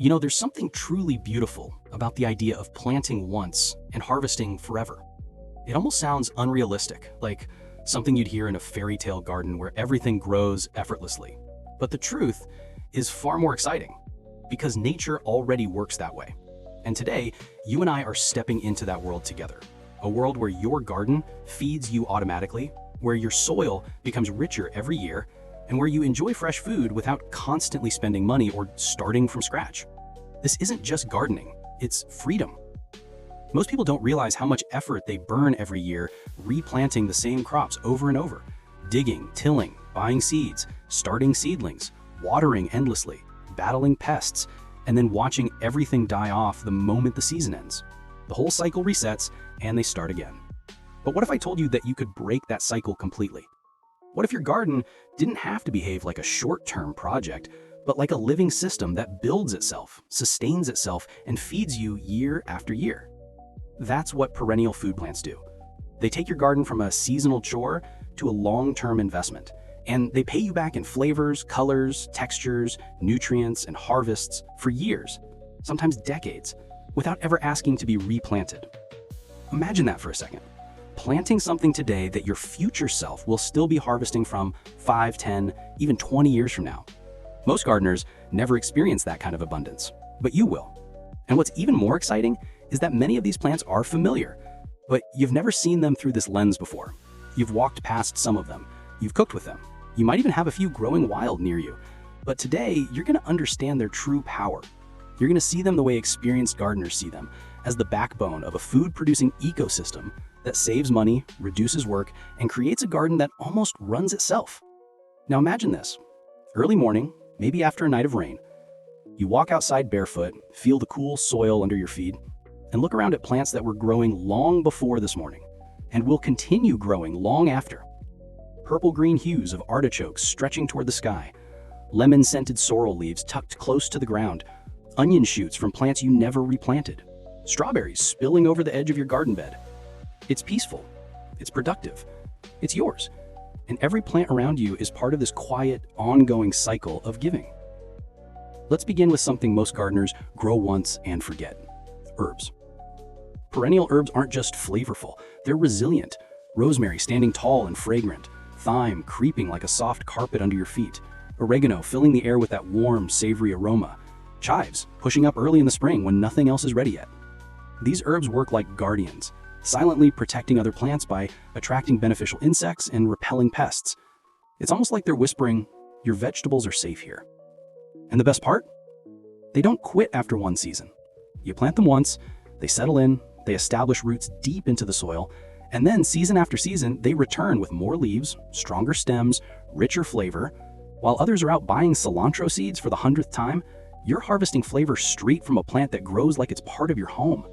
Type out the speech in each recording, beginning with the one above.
There's something truly beautiful about the idea of planting once and harvesting forever. It almost sounds unrealistic, like something you'd hear in a fairy tale garden where everything grows effortlessly. But the truth is far more exciting, because nature already works that way. And today, you and I are stepping into that world together. A world where your garden feeds you automatically, where your soil becomes richer every year, and where you enjoy fresh food without constantly spending money or starting from scratch. This isn't just gardening, it's freedom. Most people don't realize how much effort they burn every year replanting the same crops over and over. Digging, tilling, buying seeds, starting seedlings, watering endlessly, battling pests, and then watching everything die off the moment the season ends. The whole cycle resets and they start again. But what if I told you that you could break that cycle completely? What if your garden didn't have to behave like a short-term project, but like a living system that builds itself, sustains itself, and feeds you year after year? That's what perennial food plants do. They take your garden from a seasonal chore to a long-term investment, and they pay you back in flavors, colors, textures, nutrients, and harvests for years, sometimes decades, without ever asking to be replanted. Imagine that for a second. Planting something today that your future self will still be harvesting from 5, 10, even 20 years from now. Most gardeners never experience that kind of abundance, but you will. And what's even more exciting is that many of these plants are familiar, but you've never seen them through this lens before. You've walked past some of them, you've cooked with them, you might even have a few growing wild near you. But today, you're going to understand their true power. You're going to see them the way experienced gardeners see them, as the backbone of a food-producing ecosystem that saves money, reduces work, and creates a garden that almost runs itself. Now imagine this. Early morning, maybe after a night of rain, you walk outside barefoot, feel the cool soil under your feet, and look around at plants that were growing long before this morning, and will continue growing long after. Purple-green hues of artichokes stretching toward the sky, lemon-scented sorrel leaves tucked close to the ground, onion shoots from plants you never replanted, strawberries spilling over the edge of your garden bed. It's peaceful, it's productive, it's yours, and every plant around you is part of this quiet, ongoing cycle of giving. Let's begin with something most gardeners grow once and forget: herbs. Perennial herbs aren't just flavorful, they're resilient. Rosemary standing tall and fragrant, thyme creeping like a soft carpet under your feet, oregano filling the air with that warm, savory aroma, chives pushing up early in the spring when nothing else is ready yet. These herbs work like guardians, silently protecting other plants by attracting beneficial insects and repelling pests. It's almost like they're whispering, "Your vegetables are safe here." And the best part? They don't quit after one season. You plant them once, they settle in, they establish roots deep into the soil, and then season after season, they return with more leaves, stronger stems, richer flavor. While others are out buying cilantro seeds for the 100th time, you're harvesting flavor straight from a plant that grows like it's part of your home.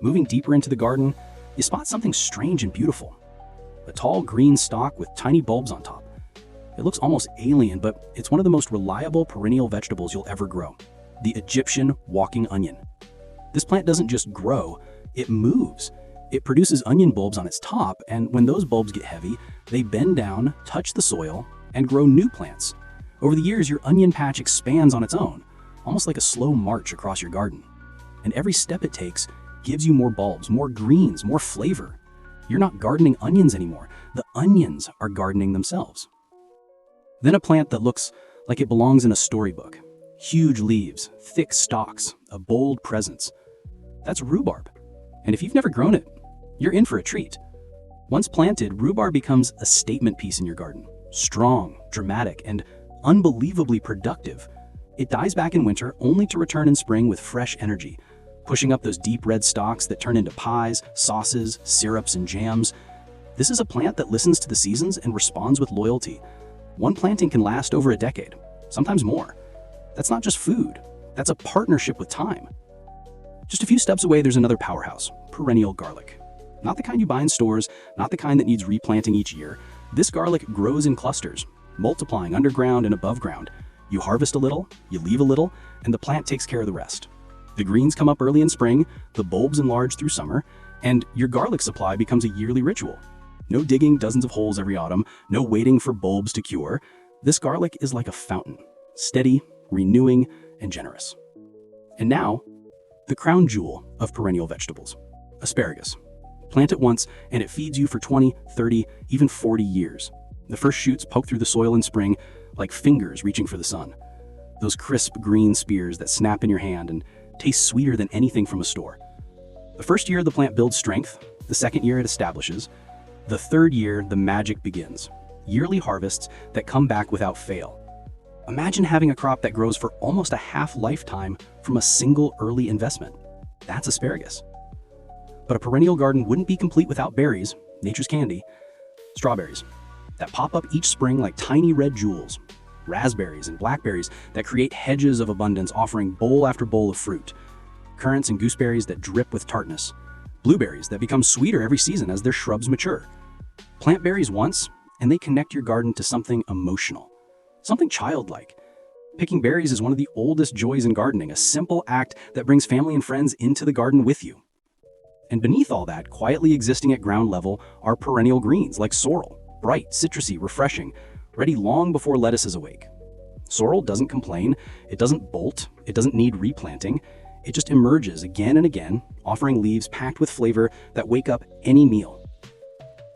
Moving deeper into the garden, you spot something strange and beautiful. A tall green stalk with tiny bulbs on top. It looks almost alien, but it's one of the most reliable perennial vegetables you'll ever grow: the Egyptian walking onion. This plant doesn't just grow, it moves. It produces onion bulbs on its top, and when those bulbs get heavy, they bend down, touch the soil, and grow new plants. Over the years, your onion patch expands on its own, almost like a slow march across your garden. And every step it takes gives you more bulbs, more greens, more flavor. You're not gardening onions anymore. The onions are gardening themselves. Then a plant that looks like it belongs in a storybook. Huge leaves, thick stalks, a bold presence. That's rhubarb. And if you've never grown it, you're in for a treat. Once planted, rhubarb becomes a statement piece in your garden. Strong, dramatic, and unbelievably productive. It dies back in winter only to return in spring with fresh energy, pushing up those deep red stalks that turn into pies, sauces, syrups, and jams. This is a plant that listens to the seasons and responds with loyalty. One planting can last over a decade, sometimes more. That's not just food, that's a partnership with time. Just a few steps away, there's another powerhouse: perennial garlic. Not the kind you buy in stores, not the kind that needs replanting each year. This garlic grows in clusters, multiplying underground and above ground. You harvest a little, you leave a little, and the plant takes care of the rest. The greens come up early in spring, the bulbs enlarge through summer, and your garlic supply becomes a yearly ritual. No digging dozens of holes every autumn, no waiting for bulbs to cure. This garlic is like a fountain, steady, renewing, and generous. And now, the crown jewel of perennial vegetables, asparagus. Plant it once and it feeds you for 20, 30, even 40 years. The first shoots poke through the soil in spring like fingers reaching for the sun. Those crisp green spears that snap in your hand and taste sweeter than anything from a store. The first year the plant builds strength, the second year it establishes, the third year the magic begins. Yearly harvests that come back without fail. Imagine having a crop that grows for almost a half lifetime from a single early investment. That's asparagus. But a perennial garden wouldn't be complete without berries, nature's candy, strawberries, that pop up each spring like tiny red jewels, raspberries and blackberries that create hedges of abundance offering bowl after bowl of fruit, currants and gooseberries that drip with tartness, blueberries that become sweeter every season as their shrubs mature. Plant berries once, and they connect your garden to something emotional, something childlike. Picking berries is one of the oldest joys in gardening, a simple act that brings family and friends into the garden with you. And beneath all that, quietly existing at ground level, are perennial greens like sorrel, bright, citrusy, refreshing, ready long before lettuce is awake. Sorrel doesn't complain, it doesn't bolt, it doesn't need replanting. It just emerges again and again, offering leaves packed with flavor that wake up any meal.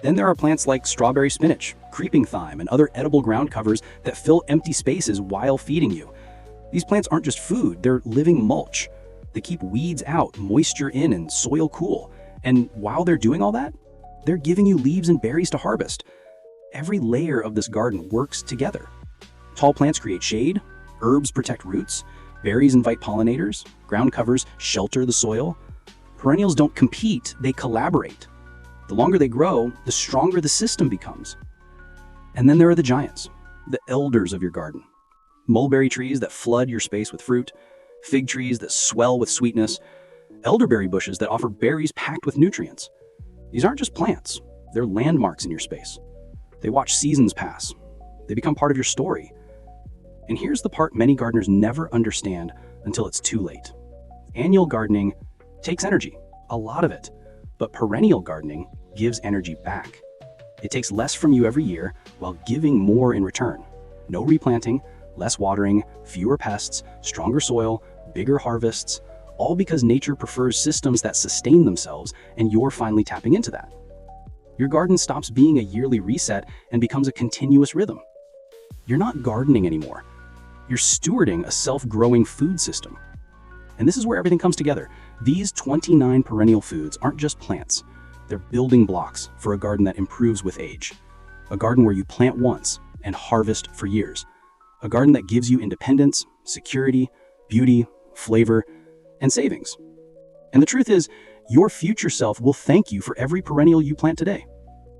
Then there are plants like strawberry spinach, creeping thyme, and other edible ground covers that fill empty spaces while feeding you. These plants aren't just food, they're living mulch. They keep weeds out, moisture in, and soil cool. And while they're doing all that, they're giving you leaves and berries to harvest. Every layer of this garden works together. Tall plants create shade, herbs protect roots, berries invite pollinators, ground covers shelter the soil. Perennials don't compete, they collaborate. The longer they grow, the stronger the system becomes. And then there are the giants, the elders of your garden. Mulberry trees that flood your space with fruit, fig trees that swell with sweetness, elderberry bushes that offer berries packed with nutrients. These aren't just plants, they're landmarks in your space. They watch seasons pass. They become part of your story. And here's the part many gardeners never understand until it's too late. Annual gardening takes energy, a lot of it, but perennial gardening gives energy back. It takes less from you every year while giving more in return. No replanting, less watering, fewer pests, stronger soil, bigger harvests, all because nature prefers systems that sustain themselves, and you're finally tapping into that. Your garden stops being a yearly reset and becomes a continuous rhythm. You're not gardening anymore. You're stewarding a self-growing food system. And this is where everything comes together. These 29 perennial foods aren't just plants. They're building blocks for a garden that improves with age. A garden where you plant once and harvest for years. A garden that gives you independence, security, beauty, flavor, and savings. And the truth is, your future self will thank you for every perennial you plant today.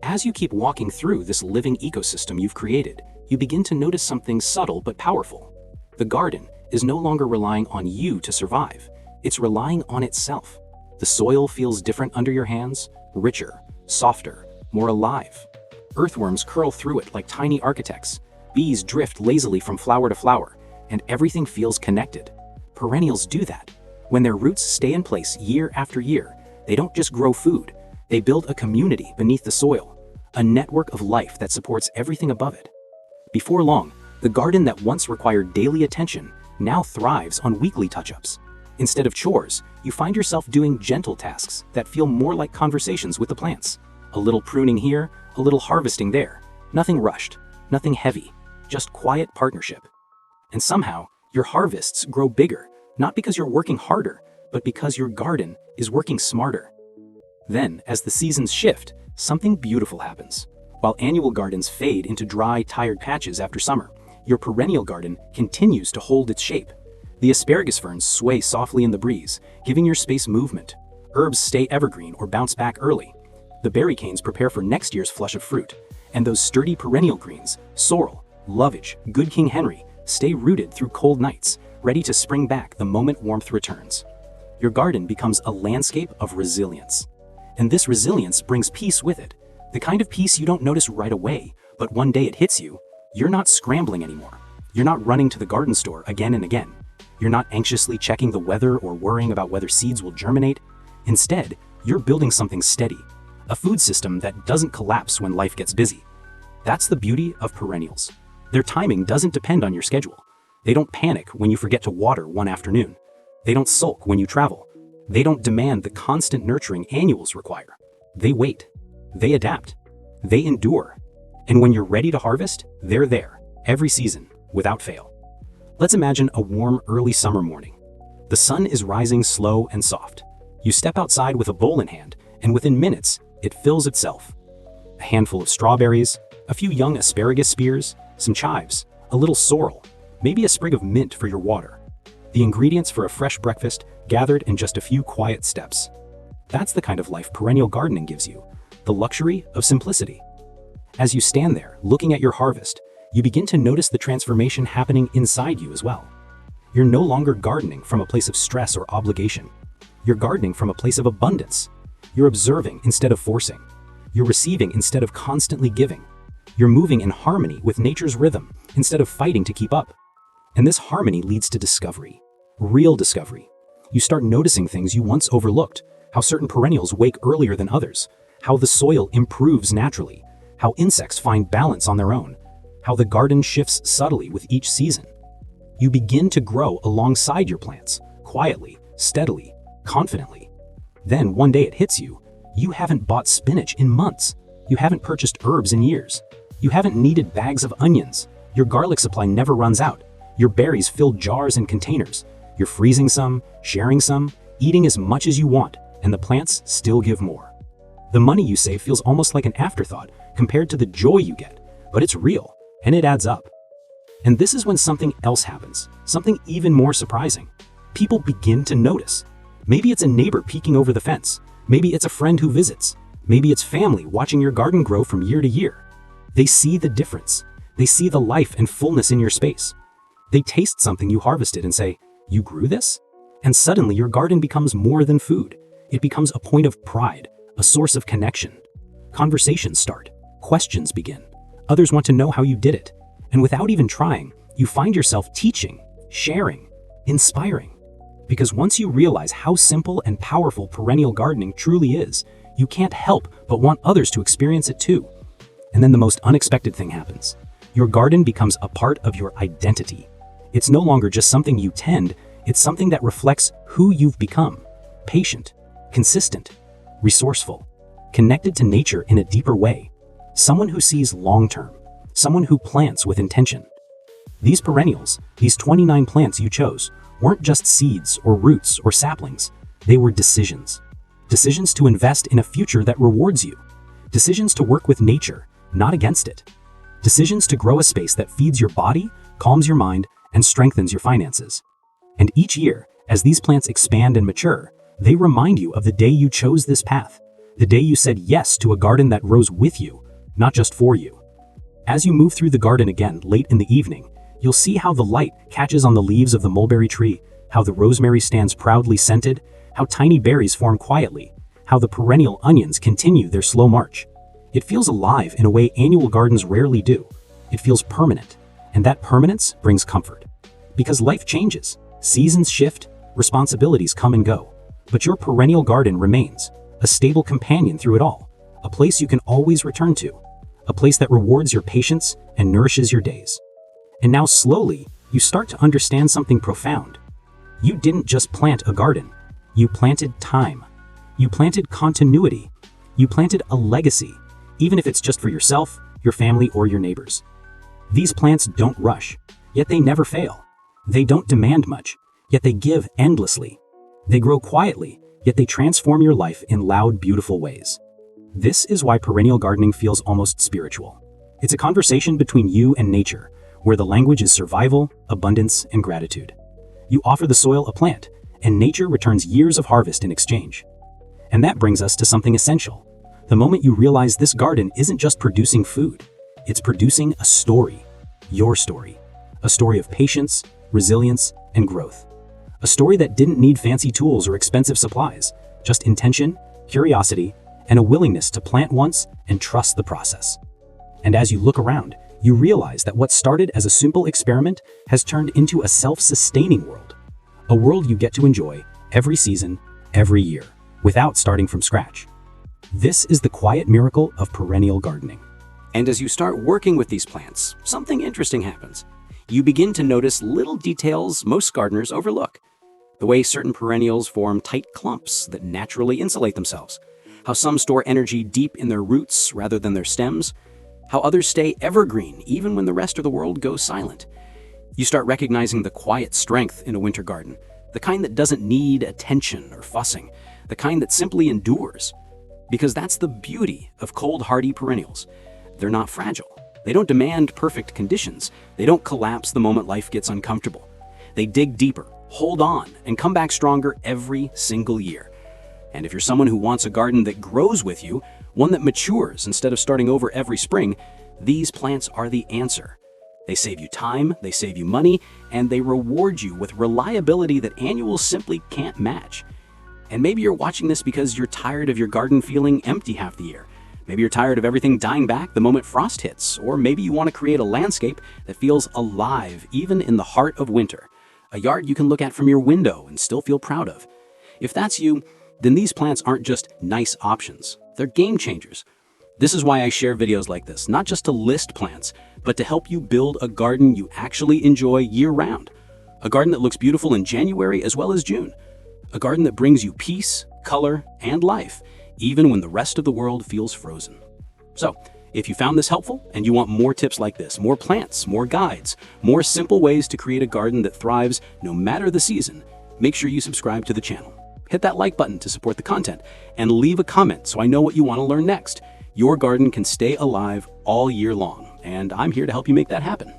As you keep walking through this living ecosystem you've created, you begin to notice something subtle but powerful. The garden is no longer relying on you to survive. It's relying on itself. The soil feels different under your hands, richer, softer, more alive. Earthworms curl through it like tiny architects. Bees drift lazily from flower to flower, and everything feels connected. Perennials do that. When their roots stay in place year after year, they don't just grow food, they build a community beneath the soil, a network of life that supports everything above it. Before long, the garden that once required daily attention now thrives on weekly touch-ups. Instead of chores, you find yourself doing gentle tasks that feel more like conversations with the plants. A little pruning here, a little harvesting there. Nothing rushed, nothing heavy, just quiet partnership. And somehow, your harvests grow bigger, not because you're working harder, but because your garden is working smarter. Then, as the seasons shift, something beautiful happens. While annual gardens fade into dry, tired patches after summer, your perennial garden continues to hold its shape. The asparagus ferns sway softly in the breeze, giving your space movement. Herbs stay evergreen or bounce back early. The berry canes prepare for next year's flush of fruit. And those sturdy perennial greens, sorrel, lovage, good King Henry, stay rooted through cold nights, ready to spring back the moment warmth returns. Your garden becomes a landscape of resilience. And this resilience brings peace with it. The kind of peace you don't notice right away, but one day it hits you. You're not scrambling anymore. You're not running to the garden store again and again. You're not anxiously checking the weather or worrying about whether seeds will germinate. Instead, you're building something steady, a food system that doesn't collapse when life gets busy. That's the beauty of perennials. Their timing doesn't depend on your schedule. They don't panic when you forget to water one afternoon. They don't sulk when you travel. They don't demand the constant nurturing annuals require. They wait. They adapt. They endure. And when you're ready to harvest, they're there, every season, without fail. Let's imagine a warm, early summer morning. The sun is rising slow and soft. You step outside with a bowl in hand, and within minutes, it fills itself. A handful of strawberries, a few young asparagus spears, some chives, a little sorrel, maybe a sprig of mint for your water. The ingredients for a fresh breakfast gathered in just a few quiet steps. That's the kind of life perennial gardening gives you, the luxury of simplicity. As you stand there, looking at your harvest, you begin to notice the transformation happening inside you as well. You're no longer gardening from a place of stress or obligation. You're gardening from a place of abundance. You're observing instead of forcing. You're receiving instead of constantly giving. You're moving in harmony with nature's rhythm instead of fighting to keep up. And this harmony leads to discovery, real discovery. You start noticing things you once overlooked, how certain perennials wake earlier than others, how the soil improves naturally, how insects find balance on their own, how the garden shifts subtly with each season. You begin to grow alongside your plants, quietly, steadily, confidently. Then one day it hits you. You haven't bought spinach in months. You haven't purchased herbs in years. You haven't needed bags of onions. Your garlic supply never runs out. Your berries fill jars and containers. You're freezing some, sharing some, eating as much as you want, and the plants still give more. The money you save feels almost like an afterthought compared to the joy you get, but it's real, and it adds up. And this is when something else happens, something even more surprising. People begin to notice. Maybe it's a neighbor peeking over the fence. Maybe it's a friend who visits. Maybe it's family watching your garden grow from year to year. They see the difference. They see the life and fullness in your space. They taste something you harvested and say, "You grew this?" And suddenly your garden becomes more than food. It becomes a point of pride, a source of connection. Conversations start. Questions begin. Others want to know how you did it. And without even trying, you find yourself teaching, sharing, inspiring. Because once you realize how simple and powerful perennial gardening truly is, you can't help but want others to experience it too. And then the most unexpected thing happens. Your garden becomes a part of your identity. It's no longer just something you tend, it's something that reflects who you've become. Patient, consistent, resourceful, connected to nature in a deeper way. Someone who sees long-term, someone who plants with intention. These perennials, these 29 plants you chose, weren't just seeds or roots or saplings. They were decisions. Decisions to invest in a future that rewards you. Decisions to work with nature, not against it. Decisions to grow a space that feeds your body, calms your mind, and strengthens your finances. And each year, as these plants expand and mature, they remind you of the day you chose this path, the day you said yes to a garden that grows with you, not just for you. As you move through the garden again late in the evening, you'll see how the light catches on the leaves of the mulberry tree, how the rosemary stands proudly scented, how tiny berries form quietly, how the perennial onions continue their slow march. It feels alive in a way annual gardens rarely do. It feels permanent, and that permanence brings comfort. Because life changes, seasons shift, responsibilities come and go, but your perennial garden remains, a stable companion through it all, a place you can always return to, a place that rewards your patience and nourishes your days. And now slowly, you start to understand something profound. You didn't just plant a garden. You planted time. You planted continuity. You planted a legacy, even if it's just for yourself, your family, or your neighbors. These plants don't rush, yet they never fail. They don't demand much, yet they give endlessly. They grow quietly, yet they transform your life in loud, beautiful ways. This is why perennial gardening feels almost spiritual. It's a conversation between you and nature, where the language is survival, abundance, and gratitude. You offer the soil a plant, and nature returns years of harvest in exchange. And that brings us to something essential. The moment you realize this garden isn't just producing food, it's producing a story, your story. A story of patience, resilience, and growth. A story that didn't need fancy tools or expensive supplies, just intention, curiosity, and a willingness to plant once and trust the process. And as you look around, you realize that what started as a simple experiment has turned into a self-sustaining world. A world you get to enjoy every season, every year, without starting from scratch. This is the quiet miracle of perennial gardening. And as you start working with these plants, something interesting happens. You begin to notice little details most gardeners overlook. The way certain perennials form tight clumps that naturally insulate themselves. How some store energy deep in their roots rather than their stems. How others stay evergreen even when the rest of the world goes silent. You start recognizing the quiet strength in a winter garden, the kind that doesn't need attention or fussing, the kind that simply endures. Because that's the beauty of cold, hardy perennials. They're not fragile. They don't demand perfect conditions. They don't collapse the moment life gets uncomfortable. They dig deeper, hold on, and come back stronger every single year. And if you're someone who wants a garden that grows with you, one that matures instead of starting over every spring, these plants are the answer. They save you time, they save you money, and they reward you with reliability that annuals simply can't match. And maybe you're watching this because you're tired of your garden feeling empty half the year. Maybe you're tired of everything dying back the moment frost hits, or maybe you want to create a landscape that feels alive even in the heart of winter. A yard you can look at from your window and still feel proud of. If that's you, then these plants aren't just nice options. They're game changers. This is why I share videos like this, not just to list plants, but to help you build a garden you actually enjoy year-round. A garden that looks beautiful in January as well as June. A garden that brings you peace, color, and life, even when the rest of the world feels frozen. So, if you found this helpful and you want more tips like this, more plants, more guides, more simple ways to create a garden that thrives no matter the season, make sure you subscribe to the channel. Hit that like button to support the content and leave a comment so I know what you want to learn next. Your garden can stay alive all year long, and I'm here to help you make that happen.